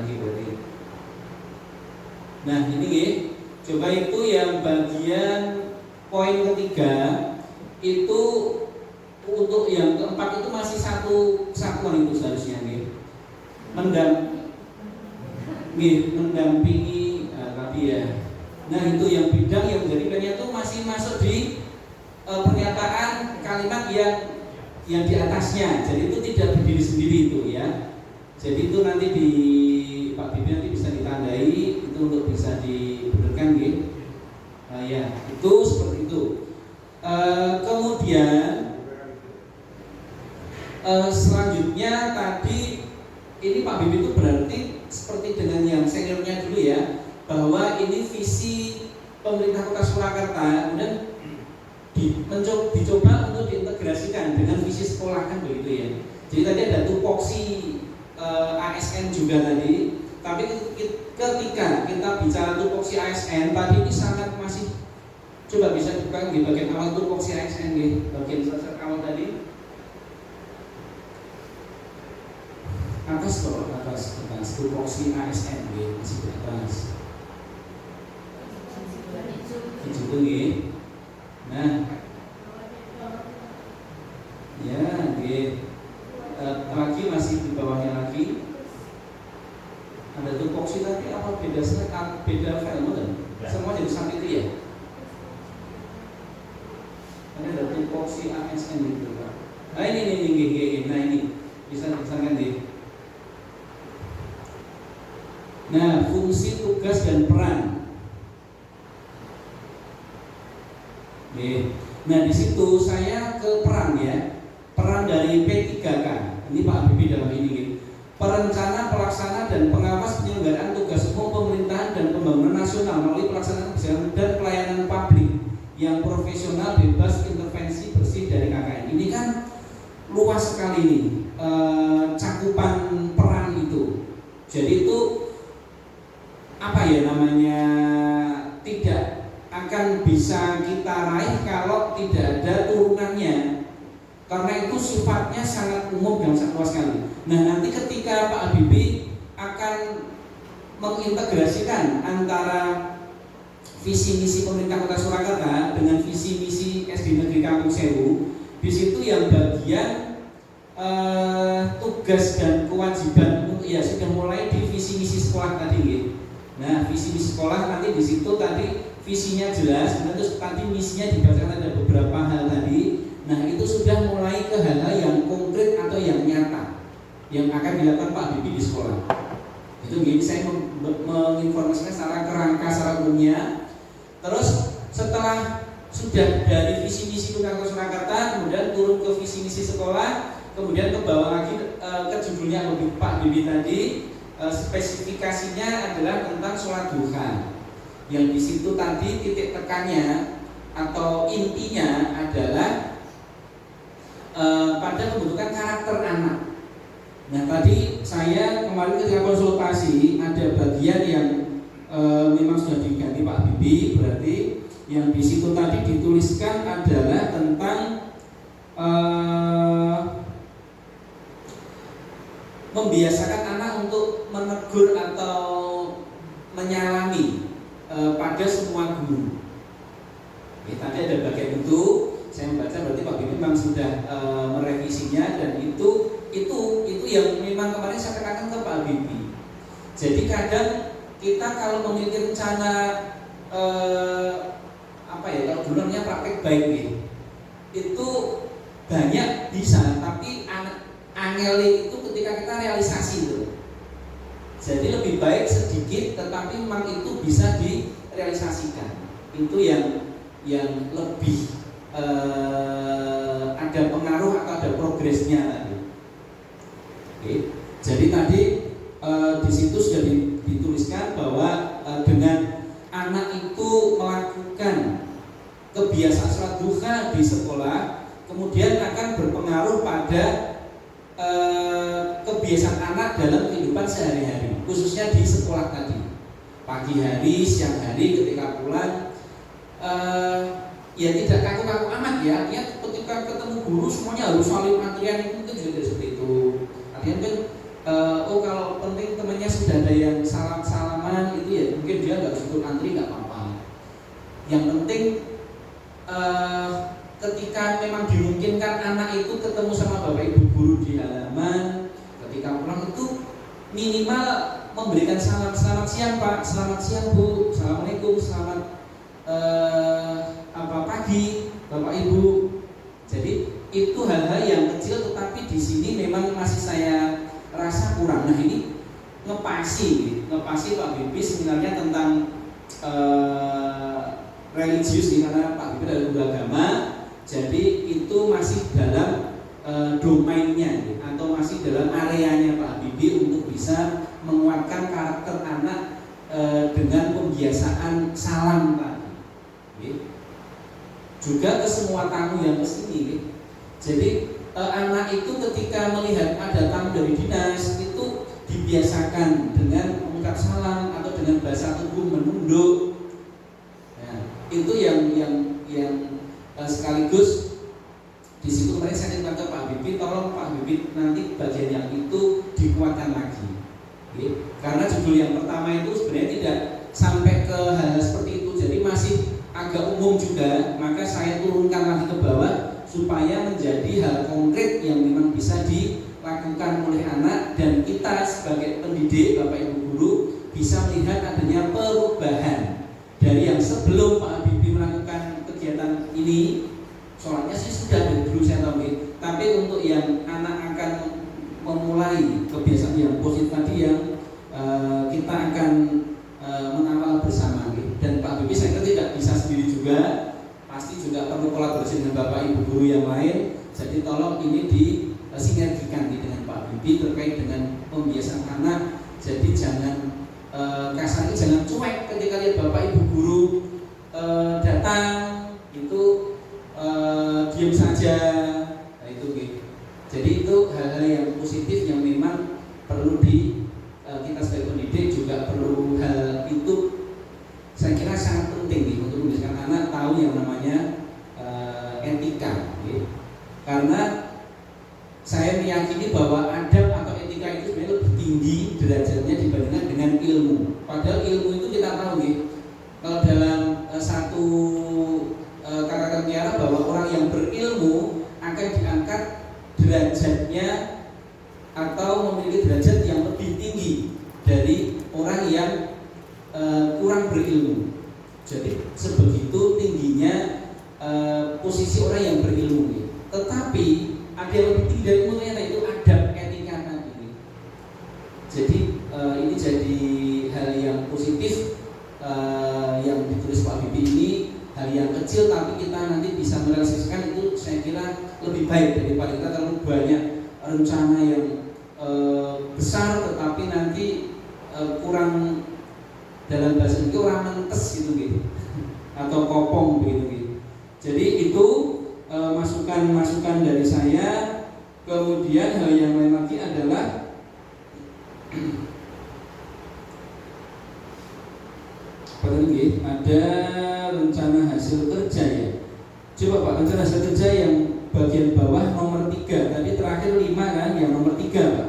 lagi berarti. Nah ini coba itu yang bagian poin ketiga itu. Untuk yang keempat itu masih satu kesatuan itu seharusnya mendampingi tadi ya. Nah itu yang bidang yang menjadi plannya itu masih masuk di pernyataan kalimat yang di atasnya. Jadi itu tidak berdiri sendiri itu ya. Jadi itu nanti di Pak Habibie nanti bisa ditandai itu untuk bisa dibenarkan ya itu seperti itu. Kemudian selanjutnya tadi ini Pak Habibie itu berarti seperti dengan yang seniornya dulu ya, bahwa ini visi pemerintah Kota Surakarta kemudian dicoba untuk diintegrasikan dengan visi sekolah kan begitu ya. Jadi tadi ada tupoksi ASN juga tadi, tapi ketika kita bicara tupoksi ASN tadi ini sangat masih coba bisa dibuka di bagian awal tupoksi ASN bagian awal tadi. Atas tupoksi ASN masih di atas. Itu nah, ya lagi masih di bawahnya lagi. Ada tupoksi tadi apa beda file semua jadi satu itu ya. Ada tupoksi ASN gitu Pak. Nah ini. Nah ini bisa kan Nah, fungsi, tugas, dan peran. Nah, di situ saya ke peran ya. Peran dari P3K. Ini Pak Habibie dalam ini. Perencana, pelaksana, dan pengawas penyelenggaraan tugas umum pemerintahan dan pembangunan nasional melalui pelaksanaan kebijakan dan pelayanan publik yang profesional, bebas intervensi, bersih dari KKN. Ini kan luas sekali nih tidak akan bisa kita raih kalau tidak ada turunannya, karena itu sifatnya sangat umum dan sangat luas sekali. Nah, nanti ketika Pak Habibie akan mengintegrasikan antara visi misi pemerintah Kota Surakarta dengan visi misi SD Negeri Kampung Sewu, di situ yang bagian tugas dan kewajiban untuk sudah mulai di visi misi sekolah tadi gitu. Nah, visi misi sekolah nanti di situ tadi visinya jelas, terus tadi misinya dibacakan ada beberapa hal tadi. Nah, itu sudah mulai ke hal-hal yang konkret atau yang nyata yang akan dilakukan Pak Habibie di sekolah. Itu gini, saya menginformasikan secara kerangka secara umumnya. Terus setelah sudah dari visi misi Kota Surakarta, kemudian turun ke visi misi sekolah, kemudian ke bawah lagi ke judulnya Pak Habibie tadi, spesifikasinya adalah tentang sholat duha. Yang di situ tadi titik tekannya atau intinya adalah pada pembentukan karakter anak. Nah, tadi saya kemarin ketika konsultasi ada bagian yang memang sudah diganti Pak Habibie, berarti yang di situ tadi dituliskan adalah tentang membiasakan anak untuk menegur atau menyalami pada semua guru. Tadi ada bagian itu, saya membaca berarti Pak Habibie memang sudah merevisinya, dan itu yang memang kemarin saya katakan ke Pak Habibie. Jadi kadang kita kalau memiliki rencana kalau dulu namanya praktek baik gitu, itu banyak bisa, tapi angeli itu ketika kita realisasi itu. Jadi lebih baik sedikit, tetapi memang itu bisa direalisasikan. Itu yang lebih ada pengaruh atau ada progresnya tadi. Oke. Jadi tadi di situ sudah dituliskan bahwa dengan anak itu melakukan kebiasaan sholat duha di sekolah, kemudian akan berpengaruh pada kebiasaan anak dalam kehidupan sehari-hari, khususnya di sekolah tadi. Pagi hari, siang hari, ketika pulang, tidak kaku-kaku amat ya. Artinya ketika ketemu guru semuanya harus saling antrian, itu mungkin juga tidak seperti itu. Artinya kan, kalau penting temannya sudah ada yang salam-salaman, itu ya mungkin dia nggak harus ikut antri, nggak apa-apa. Yang penting ketika memang dimungkinkan anak itu ketemu sama bapak ibu guru di halaman, ketika pulang itu minimal memberikan salam, selamat siang Pak, selamat siang Bu, assalamualaikum, selamat pagi bapak ibu. Jadi itu hal-hal yang kecil, tetapi di sini memang masih saya rasa kurang. Nah, ini ngepasi Pak Habibie sebenarnya tentang religius, di mana Pak Habibie adalah guru agama. Jadi itu masih dalam domainnya atau masih dalam areanya Pak Habibie untuk bisa menguatkan karakter anak dengan pembiasaan salam tadi. Juga ke semua tamu yang kesini. Jadi anak itu ketika melihat ada tamu dari dinas itu dibiasakan dengan mengucap salam atau dengan bahasa tubuh menunduk. Nah, itu yang sekaligus di situ kemarin saya minta ke Pak Habibie, tolong Pak Habibie nanti bagian yang itu dikuatkan lagi. Karena judul yang pertama itu sebenarnya tidak sampai ke hal seperti itu, jadi masih agak umum juga, maka saya turunkan lagi ke bawah supaya menjadi hal konkret yang memang bisa dilakukan oleh anak, dan kita sebagai pendidik, Bapak Ibu guru bisa melihat adanya perubahan dari yang sebelum Pak Habibie melakukan kegiatan ini. Sholatnya sih sudah dari dulu saya tahu, tapi untuk yang anak akan memulai kebiasaan yang positif tadi yang kita akan mengawal bersama, dan Pak Habibie saya kira tidak bisa sendiri juga, pasti juga perlu kolaborasi dengan Bapak Ibu guru yang lain. Jadi tolong ini disinergikan dengan Pak Habibie terkait dengan pembiasaan anak. Jadi jangan kasarnya jangan cuek ketika lihat Bapak Ibu guru datang itu diam saja. Nah, itu gitu. Jadi itu hal-hal yang positif yang memang perlu kita sebagai pendidik juga perlu hal itu kurang berilmu. Jadi sebegitu tingginya posisi orang yang berilmu. Tetapi ada yang lebih tinggi dari ilmu, yaitu adab etika tadi. Jadi ini jadi hal yang positif yang ditulis Pak Habibie ini, hal yang kecil tapi kita nanti bisa merealisasikan itu, saya kira lebih baik daripada kita terlalu banyak rencana yang besar tetapi nanti kurang, dalam bahasa itu orang mentes gitu atau kopong gitu. Jadi itu masukan dari saya. Kemudian hal yang lain lagi adalah ada rencana hasil kerja ya. Coba Pak, rencana hasil kerja yang bagian bawah nomor 3, tadi terakhir 5 kan, yang nomor 3 Pak.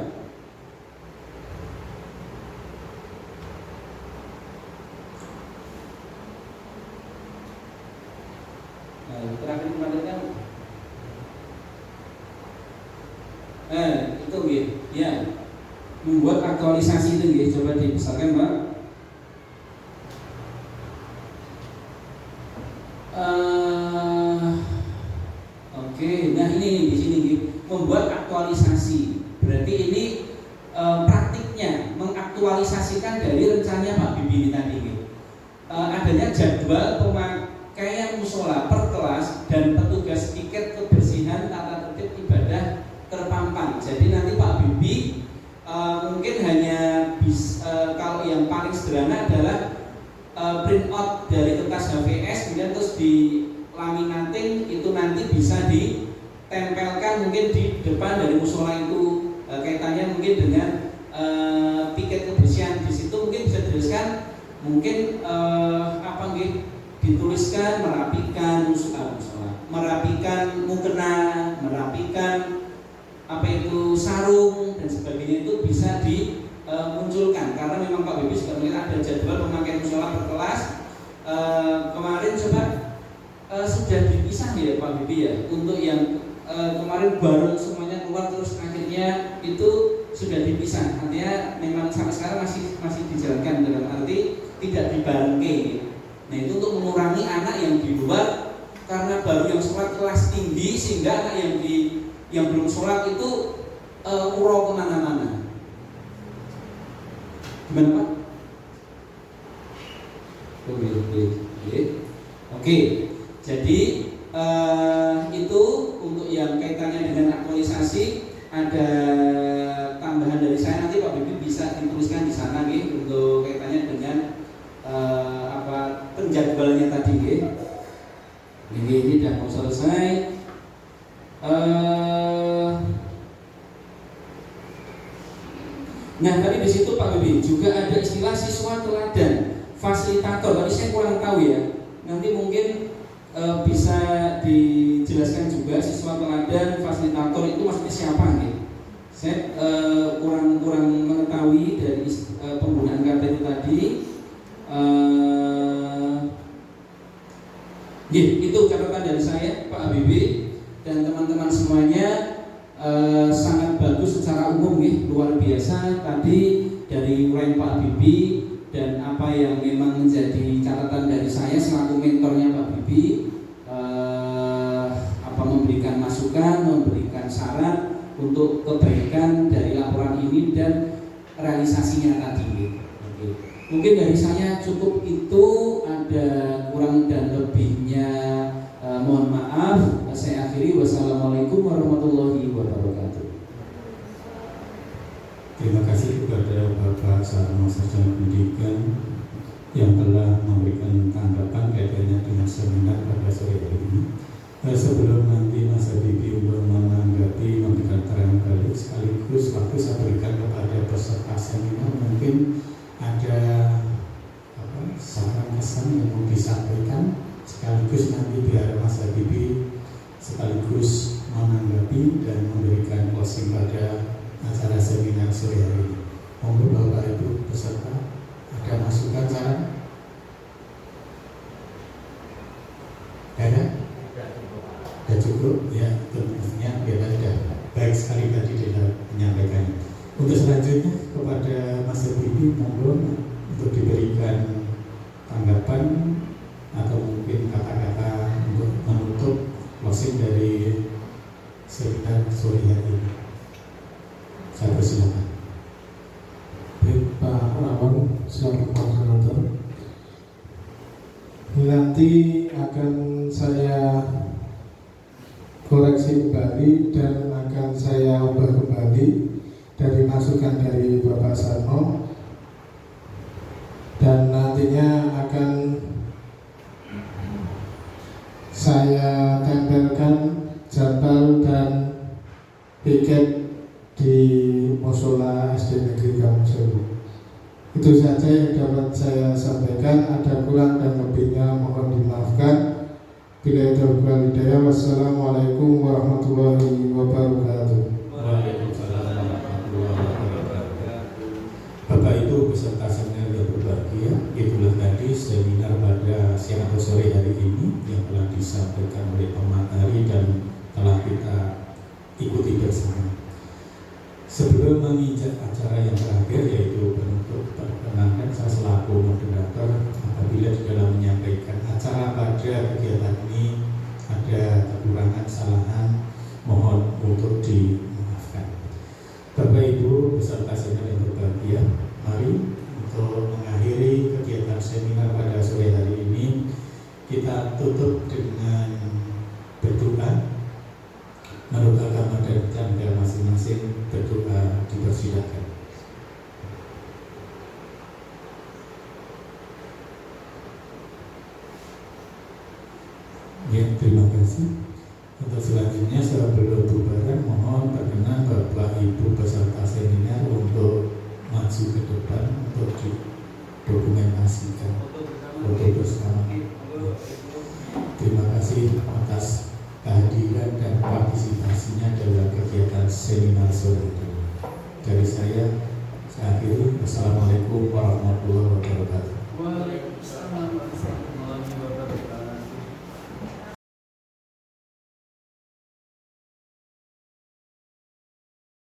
Terakhir kemarin kan itu gitu ya, membuat aktualisasi itu gitu. Coba dibesarkan Pak. Oke, nah ini di sini gitu, membuat aktualisasi. Berarti ini praktiknya mengaktualisasikan dari rencananya Pak Habibie tadi gitu. Adanya jadwal pemakaian musola per kelas dan petugas tiket kebersihan tata tertib ibadah terpampang. Jadi nanti Pak Habibie mungkin hanya kalau yang paling sederhana adalah print out dari kertas HVS, kemudian terus dilaminating, itu nanti bisa ditempelkan mungkin di depan dari musola itu, kaitannya mungkin dengan tiket kebersihan. Di situ mungkin bisa dituliskan, mungkin dituliskan merapikan musola, merapikan mukena, merapikan sarung dan sebagainya, itu bisa dimunculkan karena memang Pak Habibie sudah melihat ada jadwal pemakaian musola per kelas. Kemarin coba sudah dipisah ya Pak Habibie ya, untuk yang kemarin baru semuanya keluar terus akhirnya itu sudah dipisah. Artinya memang sampai sekarang masih dijalankan, dalam arti tidak dibarengke. Nah itu untuk mengurangi anak yang di luar, karena baru yang sholat kelas tinggi sehingga anak yang belum sholat itu urau kemana-mana. Gimana Pak? Oke. Jadi itu untuk yang kaitannya dengan aktualisasi. Ada tambahan dari saya, nanti Pak Habibie bisa dituliskan di sana nih, untuk kaitannya dengan penjadwalannya tadi nih. Ini sudah mau selesai. Nah tadi di situ Pak Habibie juga ada istilah siswa teladan, fasilitator. Tadi saya kurang tahu ya. Nanti mungkin bisa dijelaskan juga siswa teladan, fasilitator itu maksudnya siapa nih? Saya kurang mengetahui dari penggunaan kata itu tadi. Itu catatan dari saya Pak Habibie dan teman-teman semuanya. Sangat bagus secara umum nih, luar biasa tadi dari uraian Pak Habibie dan apa yang memang menjadi catatan dari saya selaku mentornya Pak Habibie, memberikan masukan, memberikan saran untuk kebaikan dari laporan ini dan realisasinya tadi. Mungkin dari saya cukup itu, ada kurang dan lebihnya mohon maaf. Saya akhiri, wassalamualaikum warahmatullahi wabarakatuh. Terima kasih kepada Bapak Sarjana Sarjana Pendidikan yang telah memberikan tanggapan kaitannya dengan seminar pada sore hari ini. Sebelum nanti Mas Habibie menanggapi, memberikan keterangan balik, sekaligus waktu saya berikan kepada peserta seminar, mungkin ada saran kesan yang mau disampaikan, sekaligus nanti biar Mas Habibie sekaligus menanggapi dan memberikan closing pada acara seminar sore hari ini. Monggo Bapak Ibu peserta, ada masukan saran? Ada? Sudah cukup ya, tentunya biar ada baik sekali tadi dia menyampaikannya. Untuk selanjutnya kepada Mas Habibie, monggo untuk diberikan ucapan atau mungkin kata-kata untuk menutup closing dari seminar sore hari ini. Saya persilakan. Baik, Pak Ramon, selaku koordinator. Nanti akan saya koreksi kembali dan akan saya ubah kembali dari masukan dari Bapak Sarno, dan nantinya akan saya tempelkan jadwal dan piket di Musola SD Negeri Kampung Sewu. Itu saja yang dapat saya sampaikan. Ada kurang dan lebihnya mohon dimaafkan. Bila taufiq hidayah. Wassalamualaikum warahmatullahi wabarakatuh. Waalaikumsalam warahmatullahi wabarakatuh. Bapak Ibu peserta seminar yang berbahagia, itulah tadi seminar pada siang atau sore hari ini yang telah disampaikan oleh pemateri dan telah kita ikuti bersama. Sebelum menginjak acara yang terakhir, yaitu penutup, perkenankan saya selaku moderator apabila di dalam menyampaikan acara pada kegiatan ini ada kekurangan, kesalahan, mohon untuk dimaafkan. Bapak Ibu beserta seminar yang berbahagia, mari untuk mengakhiri kegiatan seminar pada sore hari ini kita tutup dengan berdoa. Menurut agama dan tanda masing-masing berdoa dipersilakan. Ya, terima kasih. Untuk selanjutnya sebelum bubaran mohon berkenan Bapak Ibu peserta seminar untuk maju ke depan untuk didokumentasikan foto bersama. Terima kasih atas kehadiran dan partisipasinya dalam kegiatan seminar sore ini. Dari saya akhiri. Wassalamualaikum warahmatullahi wabarakatuh.